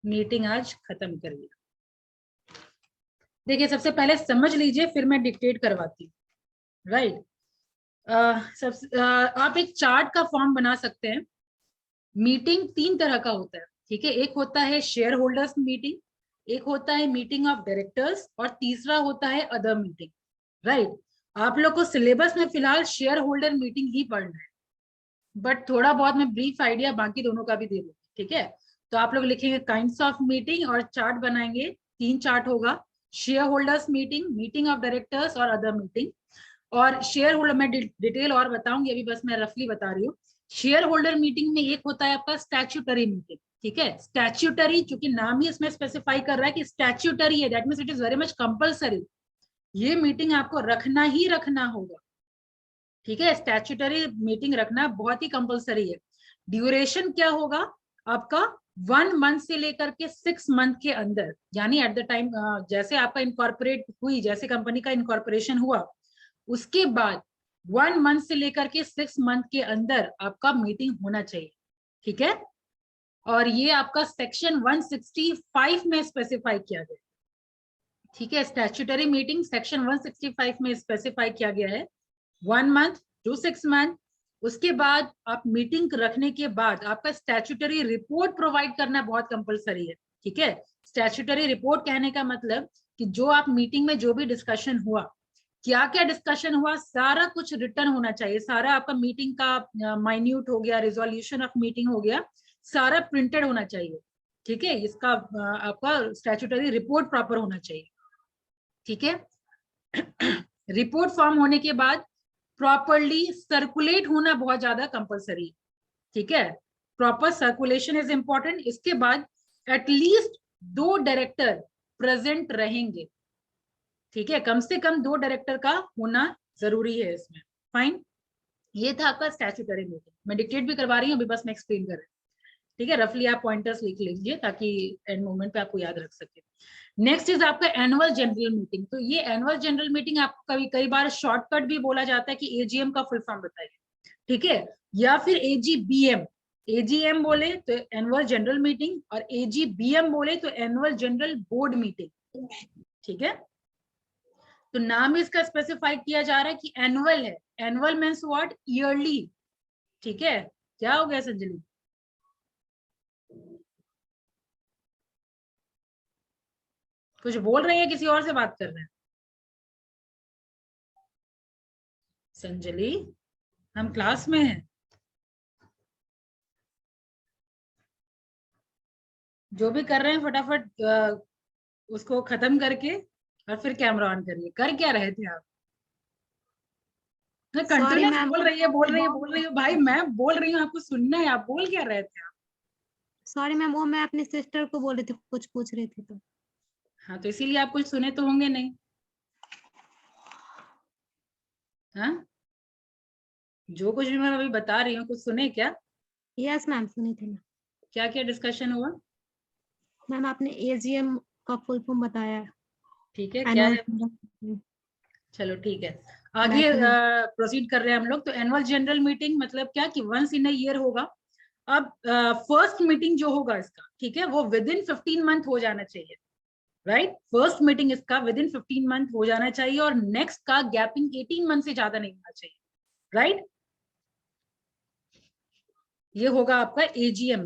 Meeting आज खत्म करिए। देखिए सबसे पहले समझ लीजिए, फिर मैं डिक्टेट करवाती हूँ। राइट, आप एक चार्ट का फॉर्म बना सकते हैं। मीटिंग तीन तरह का होता है, ठीक है। एक होता है शेयर होल्डर्स मीटिंग, एक होता है मीटिंग ऑफ डायरेक्टर्स, और तीसरा होता है अदर मीटिंग। राइट, आप लोग को सिलेबस में फिलहाल शेयर होल्डर मीटिंग ही पढ़ना है, बट थोड़ा बहुत मैं ब्रीफ आइडिया बाकी दोनों का भी दे दूंगी, ठीक है। तो आप लोग लिखेंगे काइंड्स ऑफ मीटिंग और चार्ट बनाएंगे। तीन चार्ट होगा, share holders meeting, meeting of directors और अदर मीटिंग। और शेयर होल्डर मैं डिटेल और बताऊंगी, अभी बस मैं रफली बता रही हूँ। शेयर होल्डर मीटिंग में एक होता है आपका स्टैच्यूटरी मीटिंग, ठीक है। स्टैच्यूटरी, क्योंकि नाम ही इसमें स्पेसिफाई कर रहा है कि स्टैच्यूटरी है, that means it is very much compulsory. ये मीटिंग आपको रखना ही रखना होगा, ठीक है। स्टैच्यूटरी मीटिंग रखना बहुत ही कंपलसरी है। ड्यूरेशन क्या होगा आपका, 1 मंथ से लेकर के 6 मंथ के अंदर, यानी एट द टाइम जैसे आपका इनकॉर्पोरेट हुई, जैसे कंपनी का इनकॉर्पोरेशन हुआ, उसके बाद 1 मंथ से लेकर के 6 मंथ के अंदर आपका मीटिंग होना चाहिए, ठीक है। और ये आपका सेक्शन 165 में स्पेसिफाई किया गया, ठीक है। स्टैच्यूटरी मीटिंग सेक्शन 165 में स्पेसिफाई किया गया है, 1 मंथ टू 6 मंथ। उसके बाद आप मीटिंग रखने के बाद आपका स्टैच्यूटरी रिपोर्ट प्रोवाइड करना बहुत कंपलसरी है, ठीक है। स्टैच्यूटरी रिपोर्ट कहने का मतलब कि जो आप मीटिंग में जो भी डिस्कशन हुआ, क्या क्या डिस्कशन हुआ, सारा कुछ रिटर्न होना चाहिए। सारा आपका मीटिंग का माइन्यूट हो गया, रिजोल्यूशन ऑफ मीटिंग हो गया, सारा प्रिंटेड होना चाहिए, ठीक है। इसका आपका स्टैच्यूटरी रिपोर्ट प्रॉपर होना चाहिए, ठीक है। रिपोर्ट फॉर्म होने के बाद प्रॉपरली सर्कुलेट होना बहुत ज्यादा कंपलसरी, ठीक है। Proper circulation is important. इसके बाद एटलीस्ट 2 डायरेक्टर प्रेजेंट रहेंगे, ठीक है। कम से कम 2 डायरेक्टर का होना जरूरी है इसमें। फाइन, ये था आपका स्टैच्यूटरी मीटिंग। मैं डिक्टेट भी करवा रही हूँ अभी, बस मैं एक्सप्लेन कर रही हूँ, ठीक है। रफली आप पॉइंटर्स लिख लीजिए ताकि एंड मोमेंट पे आपको याद रख सके। नेक्स्ट इज आपका एनुअल जनरल मीटिंग। तो ये एनुअल जनरल मीटिंग आपको कभी कई बार शॉर्टकट भी बोला जाता है कि एजीएम का फुल फॉर्म बताइए, ठीक है, या फिर एजीबीएम। एजीएम बोले तो एनुअल जनरल मीटिंग, और एजीबीएम बोले तो एनुअल जनरल बोर्ड मीटिंग, ठीक है। तो नाम इसका स्पेसिफाई किया जा रहा है कि एनुअल है। एनुअल मीन्स व्हाट, ईयरली, ठीक है। क्या हो गया संजलि, कुछ बोल रहे हैं, किसी और से बात कर रहे हैं? संजलि, हम क्लास में हैं। जो भी कर रहे हैं फटाफट उसको खत्म करके और फिर कैमरा ऑन करिए। कर क्या रहे थे आप? सॉरी कंटिन्यूस मैम, बोल रही है, बोल रही है, बोल रही है। भाई मैं बोल रही हूँ, आपको सुनना है, आप बोल क्या रहे थे आप? सॉरी मैम, वो मैं अपनी सिस्टर को बोल रही थी, कुछ पूछ रही थी तो। हाँ, तो इसीलिए आप कुछ सुने तो होंगे नहीं। हाँ, जो कुछ भी मैं अभी बता रही हूँ कुछ सुने क्या? यस मैम, सुनी थी मैं। क्या क्या डिस्कशन हुआ? मैम आपने एजीएम का फुल फॉर्म बताया, ठीक है, क्या है? एनुअल। चलो ठीक है, आगे नेशनल। प्रोसीड कर रहे हैं हम लोग। तो एनुअल जनरल मीटिंग मतलब क्या कि वंस इन अ ईयर होगा। अब फर्स्ट मीटिंग जो होगा इसका, ठीक है, वो विद इन 15 मंथ हो जाना चाहिए। राइट, फर्स्ट मीटिंग इसका विद इन 15 मंथ हो जाना चाहिए, और नेक्स्ट का गैपिंग 18 मंथ से ज्यादा नहीं होना चाहिए। राइट, ये होगा आपका एजीएम।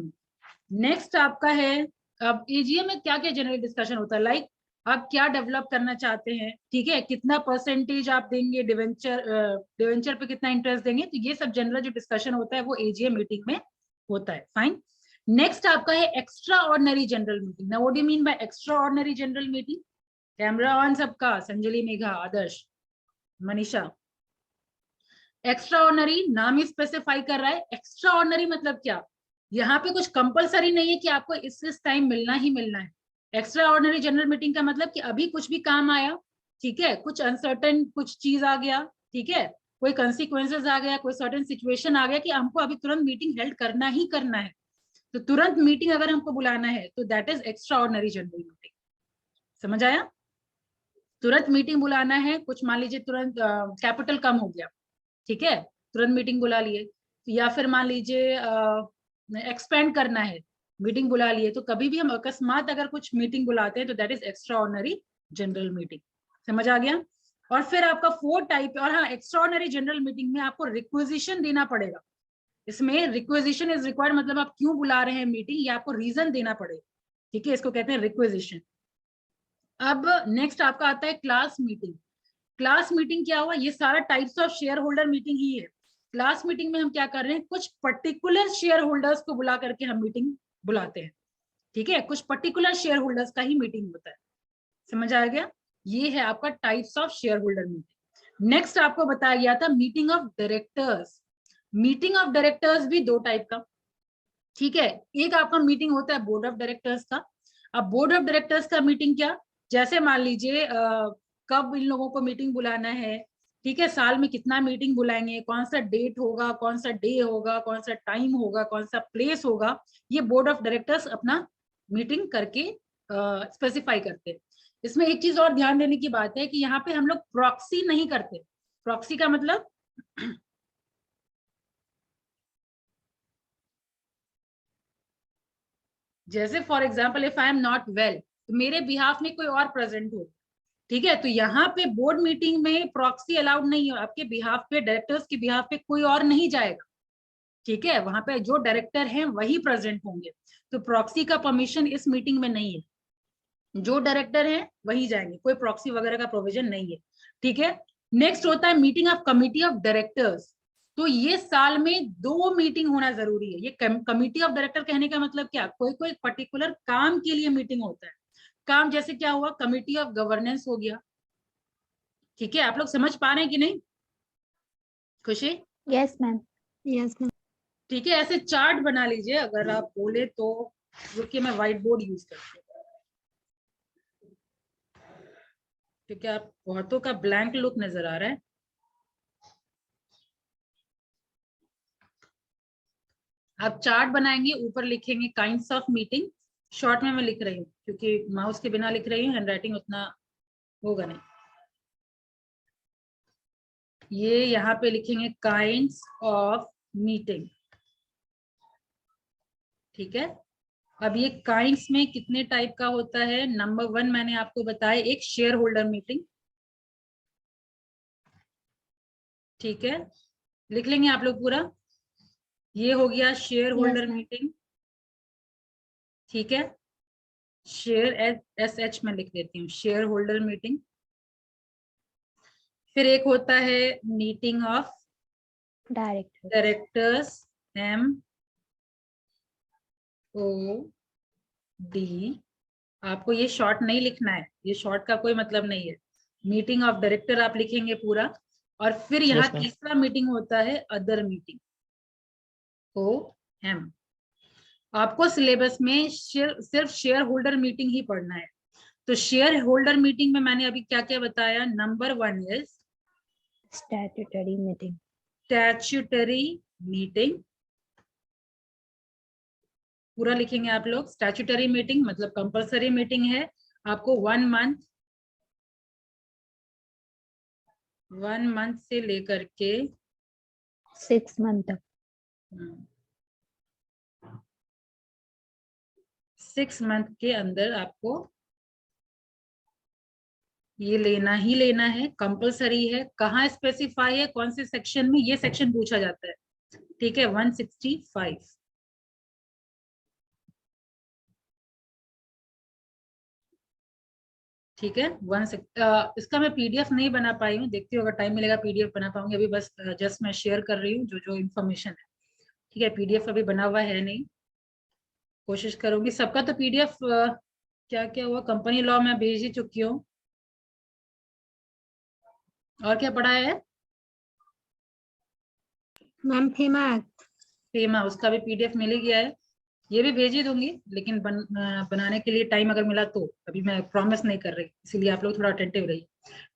नेक्स्ट आपका है, अब एजीएम में क्या क्या जनरल डिस्कशन होता है, लाइक आप क्या डेवलप करना चाहते हैं, ठीक है, कितना परसेंटेज आप देंगे डिवेंचर, डिवेंचर पे कितना इंटरेस्ट देंगे, तो ये सब जनरल जो डिस्कशन होता है वो एजीएम मीटिंग में होता है। फाइन। नेक्स्ट आपका है extra ordinary general meeting. Now what do you mean by extra ordinary general meeting? Camera on सबका, संजलि, मेघा, आदर्श, मनीषा। एक्स्ट्रा ऑर्डिनरी नाम ही स्पेसिफाई कर रहा है। एक्स्ट्रा ऑर्डिनरी मतलब क्या, यहाँ पे कुछ कंपलसरी नहीं है कि आपको इस टाइम मिलना ही मिलना है। एक्स्ट्रा ऑर्डिनरी जनरल मीटिंग का मतलब कि अभी कुछ भी काम आया, ठीक है, कुछ अनसर्टन कुछ चीज आ गया, ठीक है, कोई कंसिक्वेंसेस आ गया, कोई सर्टन सिचुएशन आ गया कि हमको अभी तुरंत मीटिंग हेल्ड करना ही करना है, तो तुरंत मीटिंग अगर हमको बुलाना है तो that is extra ordinary general meeting. समझ आया? तुरंत मीटिंग बुलाना है, कुछ मान लीजिए तुरंत कैपिटल कम हो गया, ठीक है, तुरंत मीटिंग बुला लिए। या फिर मान लीजिए एक्सपेंड करना है, मीटिंग बुला लिए, तो कभी भी हम अकस्मात अगर कुछ मीटिंग बुलाते हैं तो that is extra ordinary general meeting. समझ आ गया? और फिर आपका 4 टाइप, और हाँ, एक्स्ट्रा ऑर्डिनरी जनरल मीटिंग में आपको रिक्वेजिशन देना पड़ेगा। इसमें रिक्वेजिशन इज रिक्वायर्ड, मतलब आप क्यों बुला रहे हैं मीटिंग, ये आपको रीजन देना पड़ेगा। ठीक है, इसको कहते हैं रिक्वेजिशन। अब नेक्स्ट आपका आता है क्लास मीटिंग। क्लास मीटिंग क्या हुआ, ये सारा types of share holder meeting ही है। क्लास मीटिंग में हम क्या कर रहे हैं, कुछ पर्टिकुलर शेयर होल्डर्स को बुला करके हम मीटिंग बुलाते हैं। ठीक है, कुछ पर्टिकुलर शेयर होल्डर्स का ही मीटिंग होता है। समझ आ गया? ये है आपका types of share holder meeting. Next आपको बताया गया था meeting of directors. Meeting of directors भी 2 टाइप का। ठीक है, एक आपका मीटिंग होता है बोर्ड ऑफ डायरेक्टर्स का। अब बोर्ड ऑफ डायरेक्टर्स का मीटिंग क्या, जैसे मान लीजिए कब इन लोगों को मीटिंग बुलाना है, ठीक है, साल में कितना मीटिंग बुलाएंगे, कौन सा डेट होगा, कौन सा डे होगा, कौन सा टाइम होगा, कौन सा प्लेस होगा, ये बोर्ड ऑफ डायरेक्टर्स अपना मीटिंग करके स्पेसिफाई करते हैं। इसमें एक चीज और ध्यान देने की बात है कि यहाँ पे हम लोग प्रॉक्सी नहीं करते। प्रॉक्सी का मतलब जैसे for example if I am not well, तो मेरे बिहाफ में कोई और प्रेजेंट हो, ठीक है, तो यहाँ पे बोर्ड मीटिंग में प्रॉक्सी अलाउड नहीं है। आपके बिहाफ पे, डायरेक्टर्स के बिहाफ पे कोई और नहीं जाएगा। ठीक है, वहां पे जो डायरेक्टर हैं वही प्रेजेंट होंगे, तो प्रॉक्सी का परमिशन इस मीटिंग में नहीं है। जो डायरेक्टर हैं वही जाएंगे, कोई प्रॉक्सी वगैरह का प्रोविजन नहीं है। ठीक है, नेक्स्ट होता है meeting of committee of directors. तो ये साल में 2 मीटिंग होना जरूरी है। ये कमिटी ऑफ डायरेक्टर कहने का मतलब क्या, कोई कोई पर्टिकुलर काम के लिए मीटिंग होता है। काम जैसे क्या हुआ, कमिटी ऑफ गवर्नेंस हो गया। ठीक है, आप लोग समझ पा रहे हैं कि नहीं? खुशी? Yes ma'am. Yes ma'am. ठीक है, ऐसे चार्ट बना लीजिए अगर आप बोले तो। रुकिए, मैं व्हाइट बोर्ड यूज करती हूँ क्योंकि आप बहुतों का ब्लैंक लुक नजर आ रहा है। आप चार्ट बनाएंगे, ऊपर लिखेंगे काइंड्स ऑफ मीटिंग। शॉर्ट में मैं लिख रही हूँ क्योंकि माउस के बिना लिख रही हूँ, हैंडराइटिंग उतना होगा नहीं। ये यहाँ पे लिखेंगे काइंड्स ऑफ मीटिंग। ठीक है, अब ये काइंड्स में कितने टाइप का होता है, नंबर 1 मैंने आपको बताया, एक शेयर होल्डर मीटिंग। ठीक है, लिख लेंगे आप लोग पूरा। ये हो गया शेयर होल्डर मीटिंग। ठीक है, शेयर SH में लिख देती हूँ, शेयर होल्डर मीटिंग। फिर एक होता है मीटिंग ऑफ डायरेक्टर्स, MOD। आपको ये शॉर्ट नहीं लिखना है, ये शॉर्ट का कोई मतलब नहीं है। मीटिंग ऑफ डायरेक्टर आप लिखेंगे पूरा। और फिर यहाँ तीसरा मीटिंग होता है अदर मीटिंग, OM। आपको सिलेबस में सिर्फ शेयर होल्डर मीटिंग ही पढ़ना है। तो शेयर होल्डर मीटिंग में मैंने अभी क्या क्या बताया, number 1 is statutory meeting. Statutory meeting, पूरा लिखेंगे आप लोग। स्टैट्यूटरी मीटिंग मतलब कंपलसरी मीटिंग है, आपको 1 मंथ से लेकर के 6 मंथ तक। 6 मंथ के अंदर आपको ये लेना ही लेना है, कंपलसरी है। कहाँ स्पेसिफाई है, कौन से सेक्शन में, ये सेक्शन पूछा जाता है। ठीक है, 165। ठीक है, इसका मैं PDF नहीं बना पाई हूँ, देखती हूँ अगर टाइम मिलेगा PDF बना पाऊंगी। अभी बस जस्ट मैं शेयर कर रही हूँ जो जो इन्फॉर्मेशन है। ठीक है, PDF अभी बना हुआ है नहीं, कोशिश करूंगी। सबका तो PDF क्या क्या हुआ, कंपनी लॉ में भेज ही चुकी हूँ। और क्या पढ़ा है मैम? फेमा, उसका भी PDF मिल ही गया है, ये भी भेज ही दूंगी। लेकिन बनाने के लिए टाइम अगर मिला तो, अभी मैं प्रॉमिस नहीं कर रही, इसीलिए आप लोग थोड़ा अटेंटिव रहिए।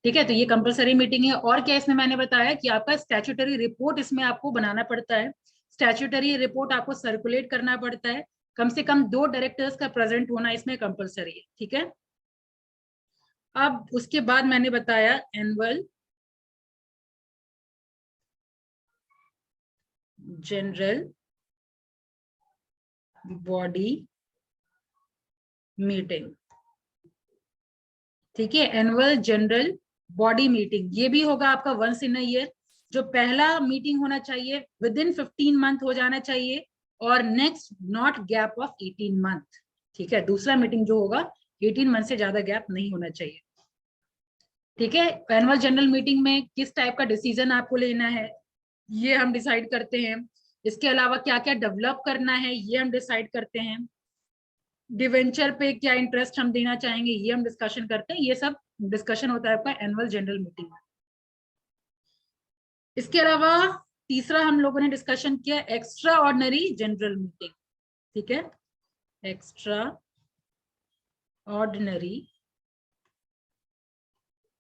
ठीक है, तो ये कंपलसरी मीटिंग है। और क्या इसमें मैंने बताया कि आपका स्टैट्यूटरी रिपोर्ट इसमें आपको बनाना पड़ता है। स्टैट्यूटरी रिपोर्ट आपको सर्कुलेट करना पड़ता है। कम से कम 2 डायरेक्टर्स का प्रेजेंट होना इसमें कंपलसरी है। ठीक है, अब उसके बाद मैंने बताया एनुअल जनरल बॉडी मीटिंग, ठीक है। एनुअल जनरल बॉडी मीटिंग, ये भी होगा आपका वंस इन अ ईयर। जो पहला मीटिंग होना चाहिए विद इन 15 मंथ हो जाना चाहिए, और next not gap of 18 month, ठीक है। दूसरा मीटिंग जो होगा 18 मंथ से ज्यादा गैप नहीं होना चाहिए, ठीक है। एनुअल जनरल मीटिंग में किस टाइप का डिसीजन आपको लेना है ये हम डिसाइड करते हैं। इसके अलावा क्या क्या डेवलप करना है ये हम डिसाइड करते हैं। डिवेंचर पे क्या इंटरेस्ट हम देना चाहेंगे ये हम डिस्कशन करते हैं। ये सब डिस्कशन होता है आपका एनुअल जनरल मीटिंग में। इसके अलावा तीसरा हम लोगों ने डिस्कशन किया एक्स्ट्रा ऑर्डिनरी जनरल मीटिंग, ठीक है। Extra ordinary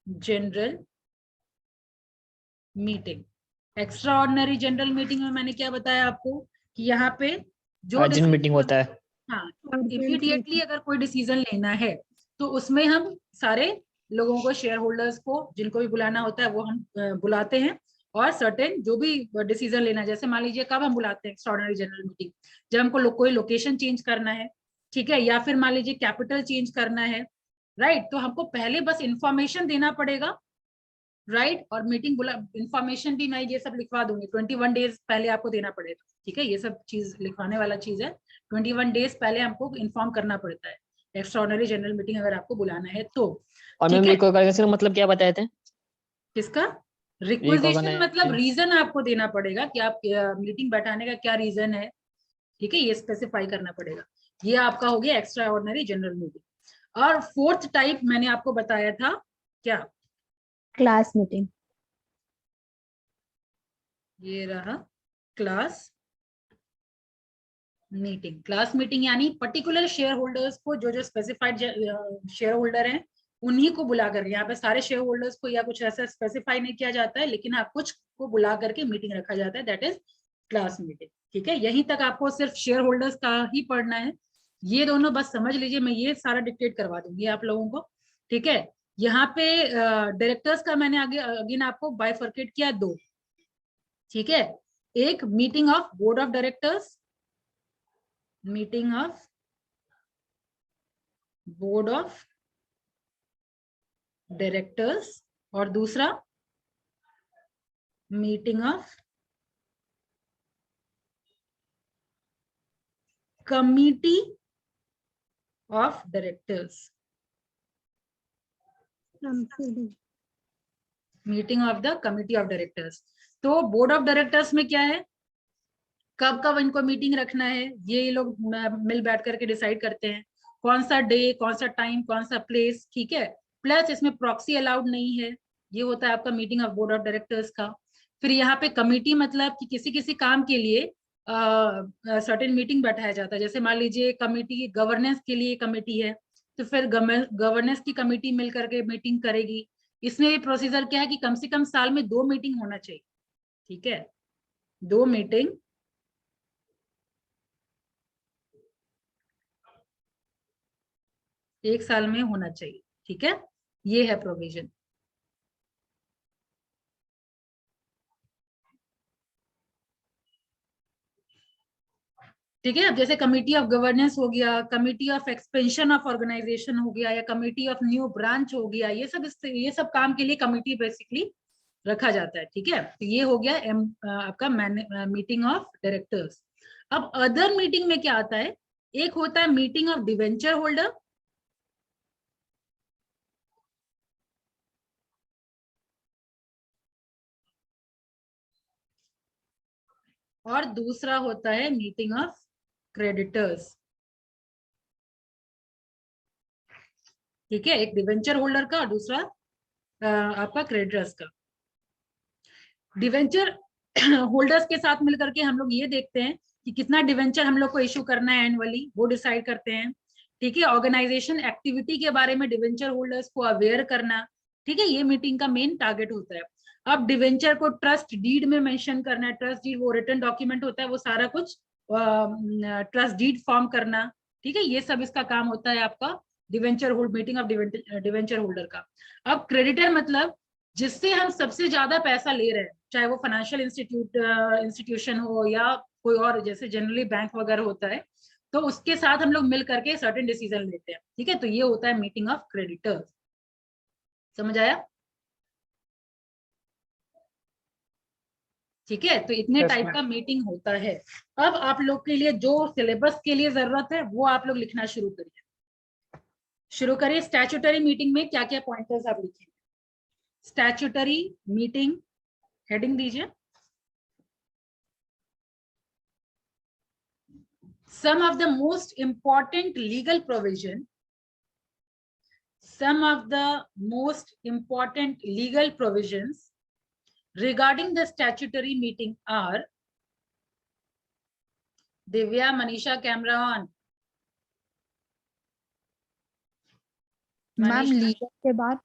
general meeting. Extra ordinary general meeting में मैंने क्या बताया आपको कि यहाँ पे जो अर्जेंट मीटिंग होता है। हाँ, इमीडिएटली अगर कोई डिसीजन लेना है तो उसमें हम सारे लोगों को, शेयर होल्डर्स को, जिनको भी बुलाना होता है वो हम बुलाते हैं। और सर्टेन जो भी डिसीजन लेना है, जैसे मान लीजिए कब हम बुलाते हैं एक्स्ट्राऑर्डिनरी जनरल मीटिंग, जब हमको कोई लोकेशन चेंज करना है, ठीक है, या फिर मान लीजिए कैपिटल चेंज करना है, राइट। तो हमको पहले बस इंफॉर्मेशन देना पड़ेगा, राइट। और मीटिंग इंफॉर्मेशन भी मैं ये सब लिखवा दूंगी, 21 डेज पहले आपको देना पड़ेगा, ठीक है। ये सब चीज लिखवाने वाला चीज है, 21 डेज पहले हमको इन्फॉर्म करना पड़ता है एक्स्ट्राऑर्डिनरी जनरल मीटिंग अगर आपको बुलाना है तो। और मैम रिकॉग्नाइजेशन का मतलब क्या बताए थे? किसका? रिक्वेजिशन मतलब Recognition. रीजन आपको देना पड़ेगा कि आप मीटिंग बैठाने का क्या रीजन है, ठीक है, ये स्पेसिफाई करना पड़ेगा। ये आपका हो गया एक्स्ट्रा ऑर्डिनरी जनरल मीटिंग। और फोर्थ टाइप मैंने आपको बताया था क्या? Class meeting. ये रहा क्लास मीटिंग। क्लास मीटिंग यानी पर्टिकुलर शेयर होल्डर्स को, जो जो स्पेसिफाइड शेयर होल्डर हैं उन्हीं को बुला कर, यहाँ पे सारे शेयर होल्डर्स को या कुछ ऐसा स्पेसिफाई नहीं किया जाता है, लेकिन आप कुछ को बुला करके मीटिंग रखा जाता है, दैट इज क्लास मीटिंग, ठीक है। यहीं तक आपको सिर्फ शेयर होल्डर्स का ही पढ़ना है। ये दोनों बस समझ लीजिए, मैं ये सारा डिक्टेट करवा दूंगी आप लोगों को, ठीक है। यहाँ पे डायरेक्टर्स का मैंने आगे अगेन आपको बाइफर्केट किया दो, ठीक है। एक meeting of board of directors, meeting of board of directors, और दूसरा meeting of committee of directors, meeting of the committee of directors. तो बोर्ड ऑफ डायरेक्टर्स में क्या है, कब कब इनको मीटिंग रखना है ये लोग मिल बैठ करके डिसाइड करते हैं, कौन सा डे, कौन सा टाइम, कौन सा प्लेस, ठीक है। प्लस इसमें प्रॉक्सी अलाउड नहीं है, ये होता है आपका meeting of board of directors का। फिर यहाँ पे कमिटी मतलब कि किसी किसी काम के लिए सर्टेन मीटिंग बैठाया जाता है, जैसे मान लीजिए कमिटी गवर्नेंस के लिए कमेटी है, तो फिर गवर्नेंस की कमेटी मिल करके मीटिंग करेगी। इसमें भी प्रोसीजर क्या है कि कम से कम साल में 2 मीटिंग होना चाहिए, ठीक है, 2 मीटिंग एक साल में होना चाहिए, ठीक है। ये है प्रोविजन। ठीक है। अब जैसे कमिटी ऑफ गवर्नेंस हो गया, committee of expansion of organisation हो गया, या कमिटी ऑफ न्यू ब्रांच हो गया, ये सब काम के लिए कमिटी बेसिकली रखा जाता है, ठीक है। तो ये हो गया आपका मीटिंग ऑफ डायरेक्टर्स। अब अदर मीटिंग में क्या आता है, एक होता है मीटिंग ऑफ डिवेंचर होल्डर, और दूसरा होता है मीटिंग ऑफ क्रेडिटर्स, ठीक है। एक डिवेंचर होल्डर का और दूसरा आपका क्रेडिटर्स का। डिवेंचर होल्डर्स के साथ मिलकर के हम लोग ये देखते हैं कि कितना डिवेंचर हम लोग को इशू करना है एनुअली, वो डिसाइड करते हैं, ठीक है। ऑर्गेनाइजेशन एक्टिविटी के बारे में डिवेंचर होल्डर्स को अवेयर करना, ठीक है, ये मीटिंग का मेन टारगेट होता है। अब डिवेंचर को ट्रस्ट डीड में मेंशन करना है, ट्रस्ट डीड वो रिटन डॉक्यूमेंट होता है, वो सारा कुछ ट्रस्ट डीड फॉर्म करना, ठीक है, ये सब इसका काम होता है आपका debenture hold meeting of debenture holder का। अब क्रेडिटर मतलब जिससे हम सबसे ज्यादा पैसा ले रहे हैं, चाहे वो फाइनेंशियल इंस्टीट्यूशन हो या कोई और, जैसे जनरली बैंक वगैरह होता है, तो उसके साथ हम लोग मिल करके सर्टेन डिसीजन लेते हैं, ठीक है। तो ये होता है मीटिंग ऑफ क्रेडिटर्स, समझ आया? ठीक है, तो इतने Yes, टाइप ma'am. का मीटिंग होता है। अब आप लोग के लिए जो सिलेबस के लिए जरूरत है वो आप लोग लिखना शुरू करिए। स्टैट्यूटरी मीटिंग में क्या क्या पॉइंटर्स आप लिखेंगे? स्टैट्यूटरी मीटिंग हेडिंग दीजिए। Some of the most important legal provision, some of the most important legal provisions regarding the statutory meeting are, Divya, Manisha, camera on. Ma'am Manisha, legal के बाद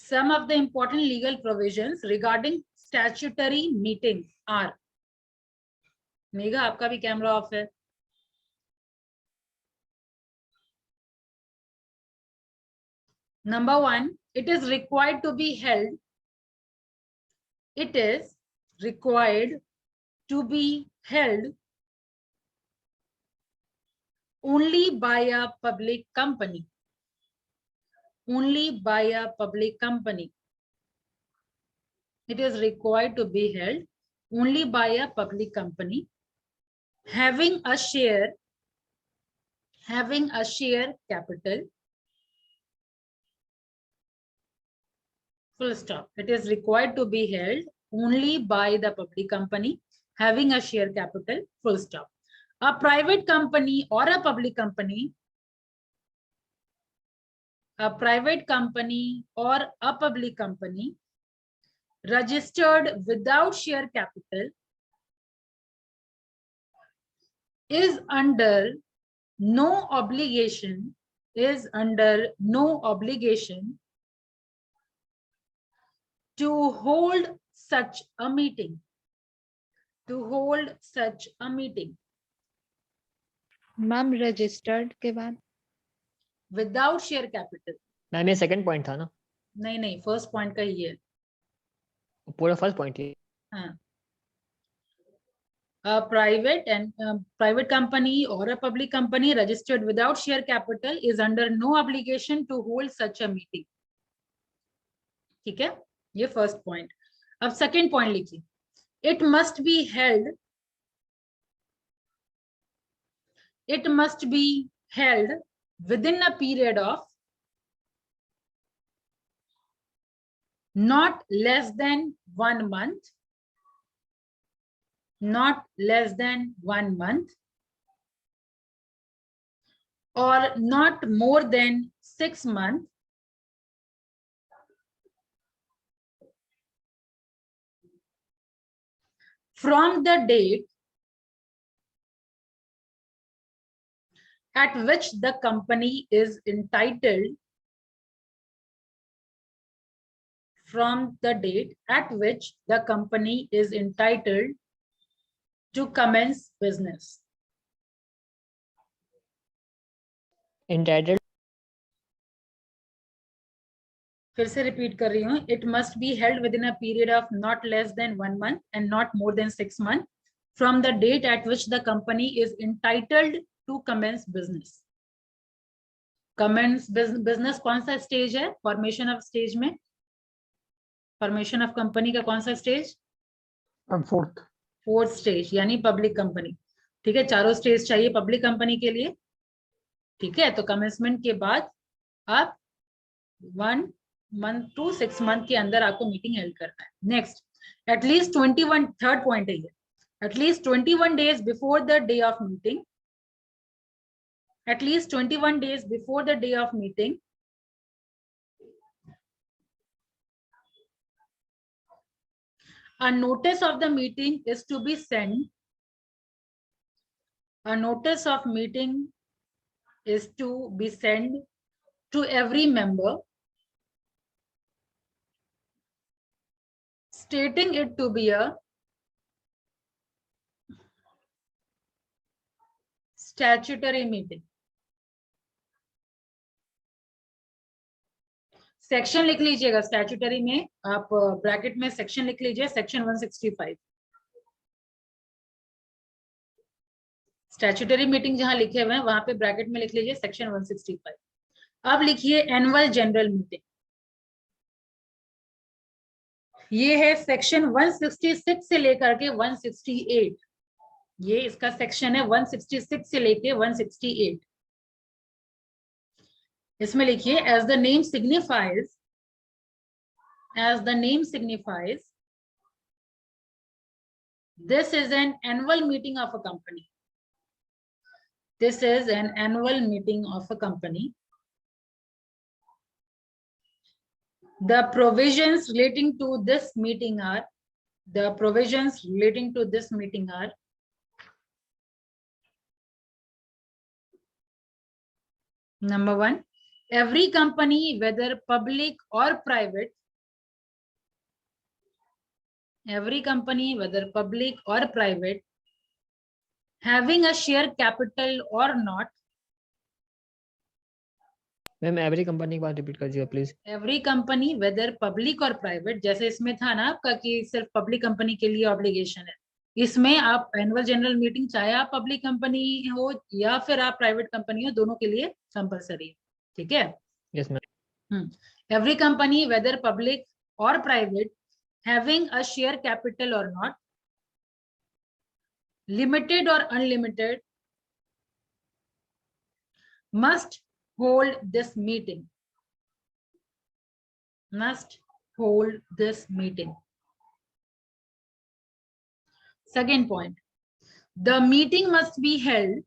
some of the important legal provisions regarding statutory meeting are. Megha, आपका भी camera off है। Number 1, it is required to be held. It is required to be held only by a public company. Only by a public company. It is required to be held only by a public company having a share capital. Full stop. It is required to be held only by the public company having a share capital. Full stop. A private company or a public company, a private company or a public company registered without share capital is under no obligation to hold such a meeting. Ma'am registered के बाद Without share capital. Ma'am ये second point था ना, नहीं, first point का ही है। पूरा first point ही। हाँ, a private company or a public company registered without share capital is under no obligation to hold such a meeting. ठीक है, ये फर्स्ट पॉइंट। अब सेकंड पॉइंट लिखिए। It must be held within a period of not less than 1 month, or not more than 6 months from the date at which the company is entitled to commence business. Entitled, फिर से repeat कर रही हूँ। It must be held within a period of not less than 1 month and not more than 6 months from the date at which the company is entitled to commence business. Commence business कौन सा stage है? Formation of stage में, formation of company का कौन सा stage? Fourth stage, यानी public company. ठीक है, चारों स्टेज चाहिए पब्लिक कंपनी के लिए। ठीक है, तो कमेंसमेंट के बाद आप 1 month to 6 month के अंदर आपको मीटिंग हेल्ड करना है। नेक्स्ट, एटलीस्ट 21, थर्ड पॉइंट है ये, at least 21 days before the day of meeting, a notice of the meeting is to be sent. To every member, stating it to be a statutory meeting. Section लिख लीजिएगा, statutory में आप bracket में section लिख लीजिए, section 165। Statutory meeting जहां लिखे हुए हैं वहां पे ब्रैकेट में लिख लीजिए सेक्शन 165। अब लिखिए एनुअल जनरल मीटिंग, ये है सेक्शन 166 से लेकर के 168, ये इसका सेक्शन है 166 से लेके 168। इसमें लिखिए as the name signifies, as the name signifies, this is an annual meeting of a company, this is an annual meeting of a company. The provisions relating to this meeting are, the provisions relating to this meeting are, number one, every company whether public or private, every company whether public or private having a share capital or not, ma'am every company की बात repeat करिए please. Every company whether public और private, जैसे इसमें था ना आपका कि सिर्फ पब्लिक कंपनी के लिए ऑब्लिगेशन है, इसमें आप एनुअल जनरल मीटिंग चाहे आप पब्लिक कंपनी हो या फिर आप प्राइवेट कंपनी हो, दोनों के लिए कंपलसरी है, ठीक है। Yes ma'am. Every company whether public और private having a share capital और नॉट, लिमिटेड और unlimited, must hold this meeting, must hold this meeting. Second point, the meeting must be held,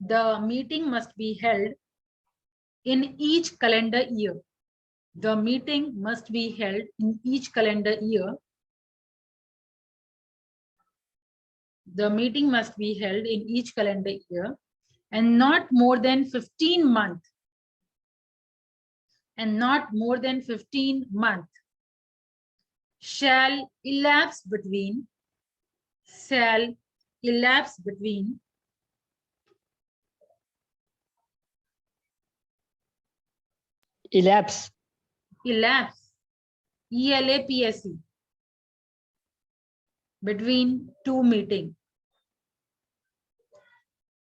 the meeting must be held in each calendar year, the meeting must be held in each calendar year, the meeting must be held in each calendar year and not more than 15 months, and not more than 15 months shall elapse between, shall elapse between elapse elapse, ELAPSE, between two meeting,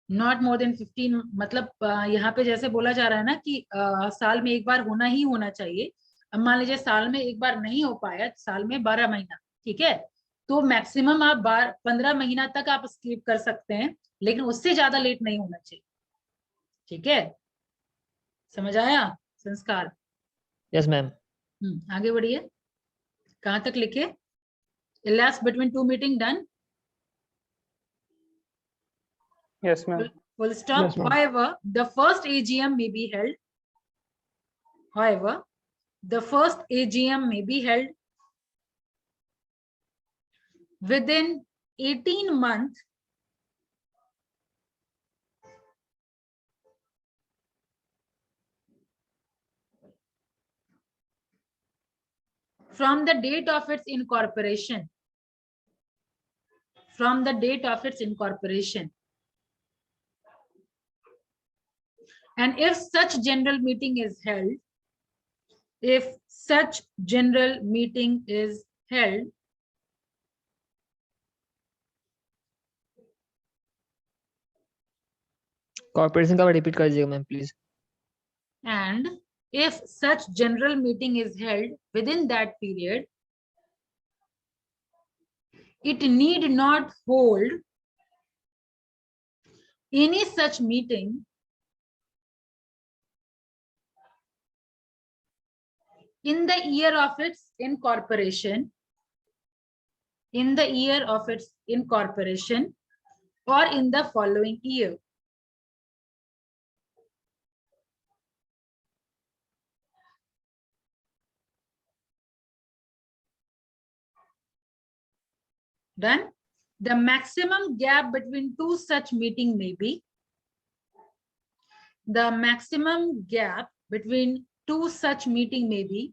not more than 15, मतलब यहाँ पे जैसे बोला जा रहा है ना कि साल में एक बार होना ही होना चाहिए। अब मान लीजिए साल में एक बार नहीं हो पाया, साल में 12 महीना, ठीक है, तो मैक्सिमम आप 15 महीना तक आप स्किप कर सकते हैं, लेकिन उससे ज्यादा लेट नहीं होना चाहिए, ठीक है, समझ आया संस्कार। Yes ma'am. आगे बढ़िए, कहां तक लिखे, elapse between two meeting, done? Yes, ma'am. Full stop. Yes, ma'am. However, the first AGM may be held, however, the first AGM may be held within 18 months from the date of its incorporation, from the date of its incorporation. And if such general meeting is held, if such general meeting is held, corporation का repeat कर दीजिएगा ma'am please. and if such general meeting is held within that period, it need not hold any such meeting in the year of its incorporation, in the year of its incorporation, or in the following year. Done. The maximum gap between two such meeting may be, the maximum gap between two such meeting may be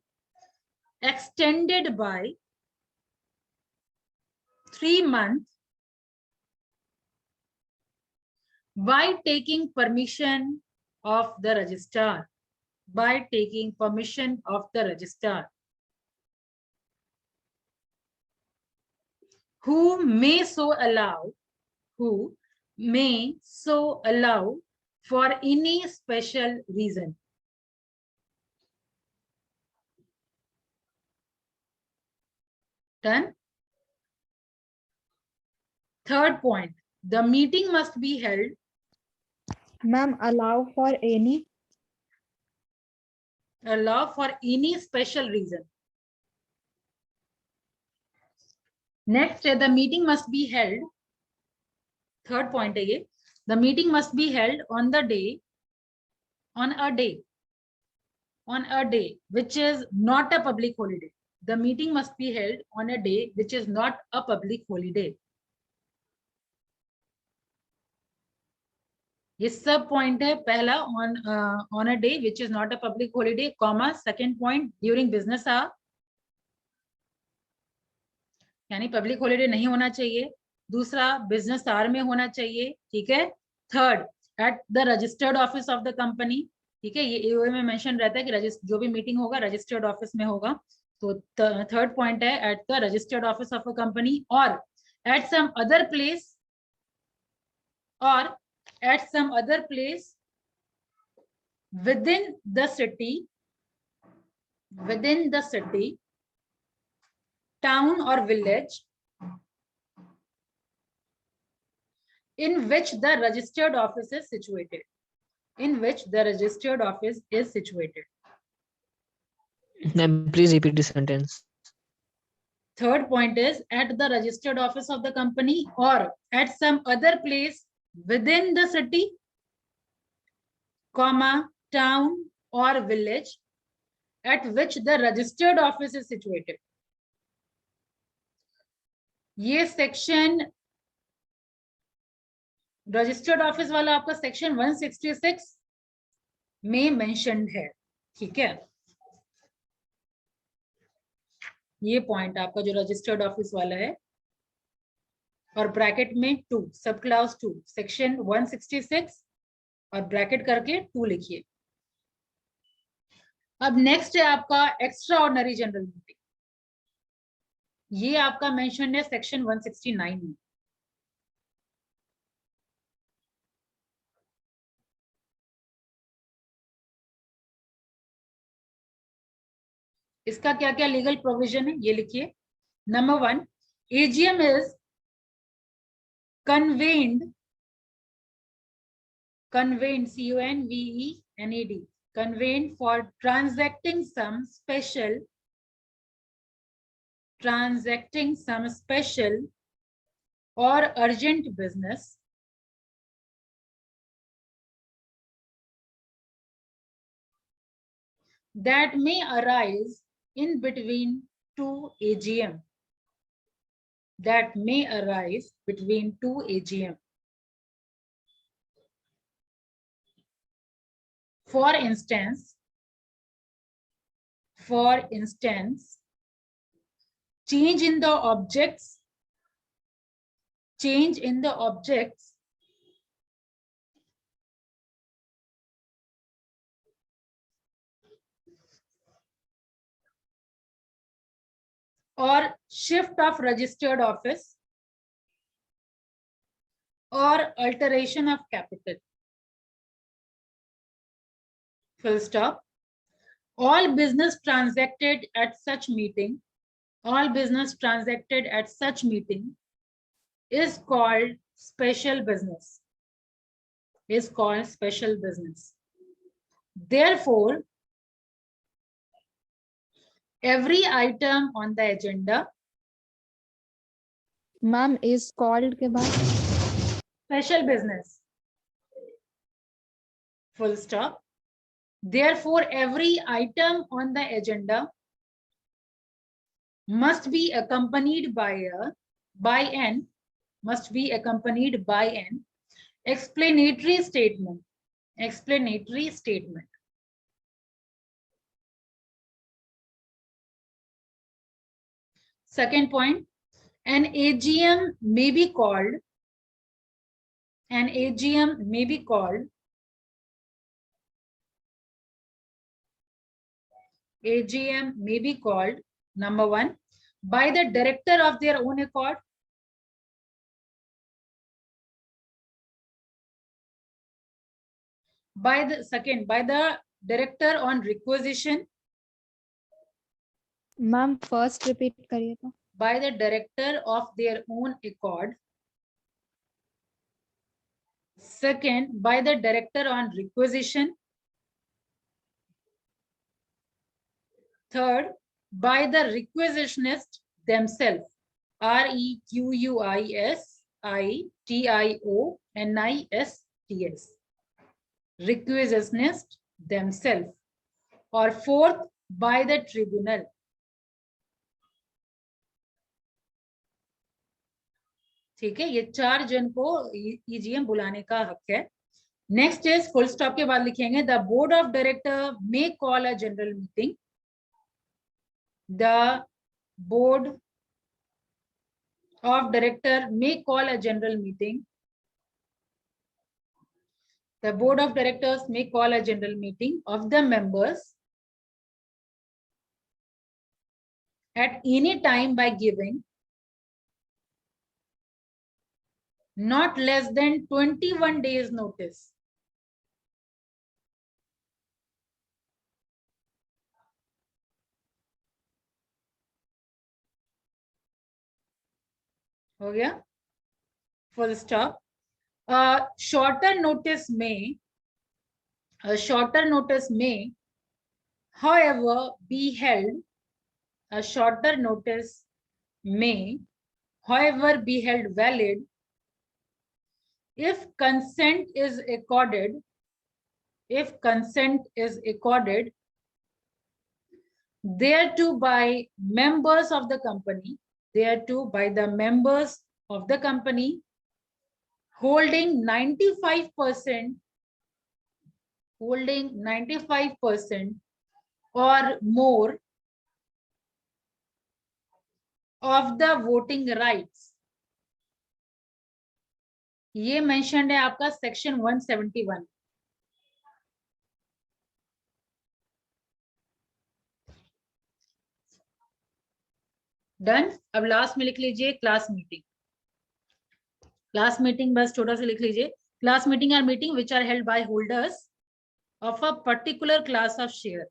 extended by 3 months by taking permission of the registrar, by taking permission of the registrar, who may so allow, who may so allow for any special reason. Done. Third point, the meeting must be held. Ma'am, allow for any. Allow for any special reason. Next, the meeting must be held. Third point again, the meeting must be held on the day, on a day which is not a public holiday. The meeting must be held on a day which is not a public holiday. ये सब point है. पहला on a day which is not a public holiday, comma. Second point, during business hour, यानी public holiday नहीं होना चाहिए. दूसरा, business hour में होना चाहिए. ठीक है. Third, at the registered office of the company. ठीक है, ये एओए में मेंशन रहता है कि जो भी मीटिंग होगा रजिस्टर्ड ऑफिस में होगा. तो थर्ड पॉइंट है at the registered office of a company और एट सम अदर प्लेस, और at some other place within the city, town or village in which the registered office is situated. Ma'am, please repeat the sentence. Third point is at the registered office of the company or at some other place within the city, comma, town or village at which the registered office is situated. ये section registered office वाला आपका section 166 में mentioned है. ठीक है, ये point आपका जो रजिस्टर्ड ऑफिस वाला है और ब्रैकेट में 2, सब क्लास 2, सेक्शन 166 और ब्रैकेट करके 2 लिखिए. अब नेक्स्ट है आपका एक्स्ट्रा ऑर्डिनरी जनरल मीटिंग. ये आपका मेंशन है सेक्शन 169 में. इसका क्या क्या लीगल प्रोविजन है ये लिखिए. Number 1, AGM is convened, CONVENED, convened for transacting some special or urgent business that may arise in between two AGM. For instance, change in the objects or shift of registered office or alteration of capital. Full stop. All business transacted at such meeting is called special business. Therefore, every item on the agenda, Ma'am, is called के बाद special business. Full stop. Therefore, every item on the agenda must be accompanied by an explanatory statement. Second point, an AGM may be called number 1, by the director of their own accord. by the director on requisition, ma'am first repeat करिए तो. by the director of their own accord. Second, by the director on requisition. Third, by the requisitionist themselves. requisitionist. Requisitionist themselves. और fourth, by the tribunal. ठीक है, ये 4 जन को EGM बुलाने का हक है. नेक्स्ट इज फुल स्टॉप के बाद लिखेंगे the board of director may call a general meeting. The board of director may call a general meeting. The board of directors may call a general meeting of the members at any time by giving not less than 21 days notice. हो गया, full stop. Shorter notice may, however, be held. A shorter notice may, however, be held valid if consent is accorded. If consent is accorded thereto by members of the company. Thereto by the members of the company holding 95%, holding 95% or more of the voting rights. ये mentioned है आपका section 171. Done. अब last में लिख लीजिए class meeting. Class meeting बस छोटा सा लिख लीजिए. Class meeting are meeting which are held by holders of a particular class of share.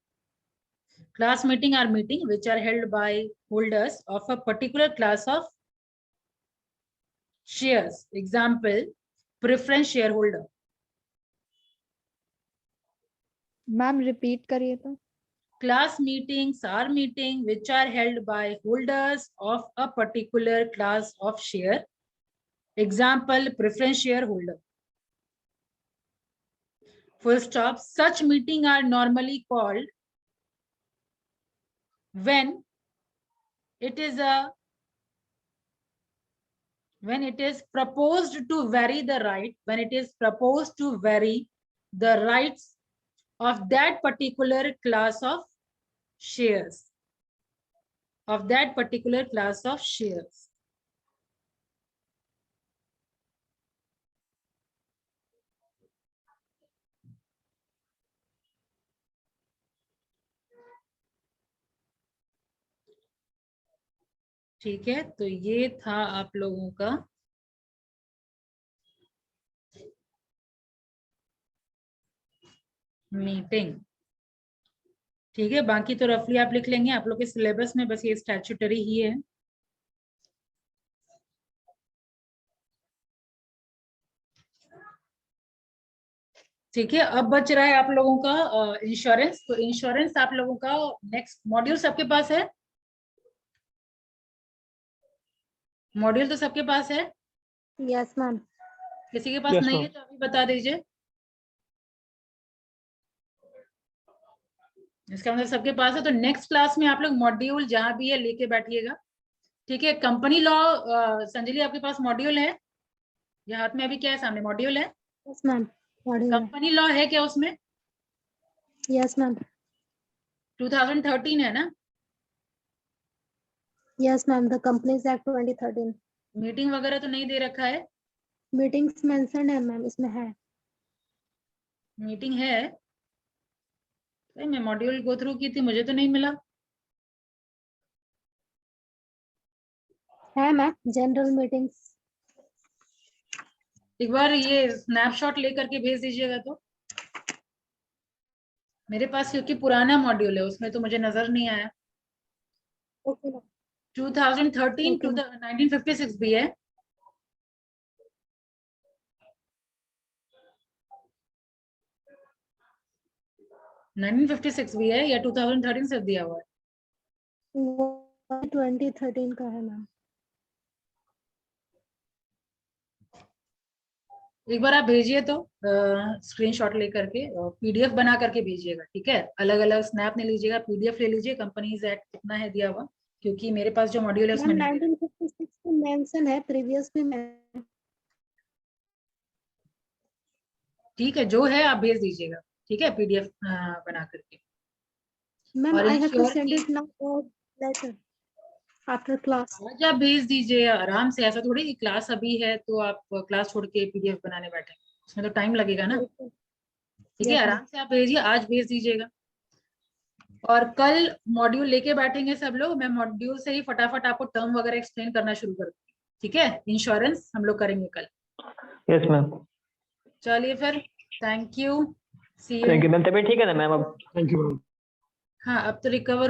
Class meeting are meeting which are held by holders of a particular class of shares. Example, preference shareholder. Ma'am repeat करिए तो. Class meetings are meeting which are held by holders of a particular class of share. Example, preference shareholder. Full stop. Such meeting are normally called when it is proposed to vary the right, when it is proposed to vary the rights of that particular class of shares, of that particular class of shares. ठीक है, तो ये था आप लोगों का meeting. ठीक है, बाकी तो रफली आप लिख लेंगे. आप लोग के सिलेबस में बस ये स्टैट्यूटरी ही है. ठीक है, अब बच रहा है आप लोगों का इंश्योरेंस. तो इंश्योरेंस आप लोगों का नेक्स्ट मॉड्यूल सबके पास है. मॉड्यूल तो सबके पास है. Yes ma'am. किसी के पास Yes, नहीं ma'am. है तो अभी बता दीजिए. इसका मतलब सबके पास है. तो नेक्स्ट क्लास में आप लोग मॉड्यूल जहां भी है लेके बैठिएगा. ठीक है, कंपनी लॉ संजलि आपके पास मॉड्यूल है. ये हाथ में अभी क्या है, सामने मॉड्यूल है. Yes ma'am. कंपनी लॉ है क्या उसमें? Yes ma'am. 2013 है ना. Yes ma'am. The companies act 2013. Meeting वगैरह तो नहीं दे रखा है. मीटिंग्स मेंशन है मैम, इसमें है. मीटिंग है. मैं मॉड्यूल गो थ्रू की थी, मुझे तो नहीं मिला. है मैम, जनरल मीटिंग्स. एक बार ये स्नैपशॉट लेकर के भेज दीजिएगा. तो मेरे पास क्योंकि पुराना मॉड्यूल है उसमें तो मुझे नजर नहीं आया। Okay ma'am. 2013 to Okay. 1956 भी है। है 1956 भी है या 2013 से दिया हुआ है? 2013 का है मैम। एक बार आप भेजिए तो स्क्रीनशॉट लेकर के पीडीएफ बना करके भेजिएगा, ठीक है? अलग अलग स्नैप नहीं लीजिएगा, पीडीएफ ले लीजिए, कंपनीज एक्ट कितना है दिया हुआ, क्योंकि मेरे पास जो मॉड्यूल है मैम उसमें नहीं है। 1956 में मेंशन है, प्रीवियस भी मैं। ठीक है, जो है आप भेज दीजिएगा, ठीक है, पीडीएफ बना करके। मैम और I have to ensure send कि it now or later after class. आज आप भेज दीजिए आराम से, ऐसा थोड़ी कि क्लास अभी है तो आप क्लास छोड़ के पीडीएफ बनाने बैठे, उसमें तो टाइम लगेगा ना। ठीक है, Yes, ma'am. आराम से आप भेजिए, आज भेज दीजिएगा। और कल मॉड्यूल लेके बैठेंगे सब लोग, मैं मॉड्यूल से ही फटाफट आपको टर्म वगैरह एक्सप्लेन करना शुरू कर दूंगी, ठीक है? इंश्योरेंस हम लोग करेंगे कल। Yes, ma'am. चलिए फिर, thank you, see you. Thank you, ma'am. तबीयत ठीक है ना मैम अब? Thank you ma'am. हाँ, अब तो रिकवर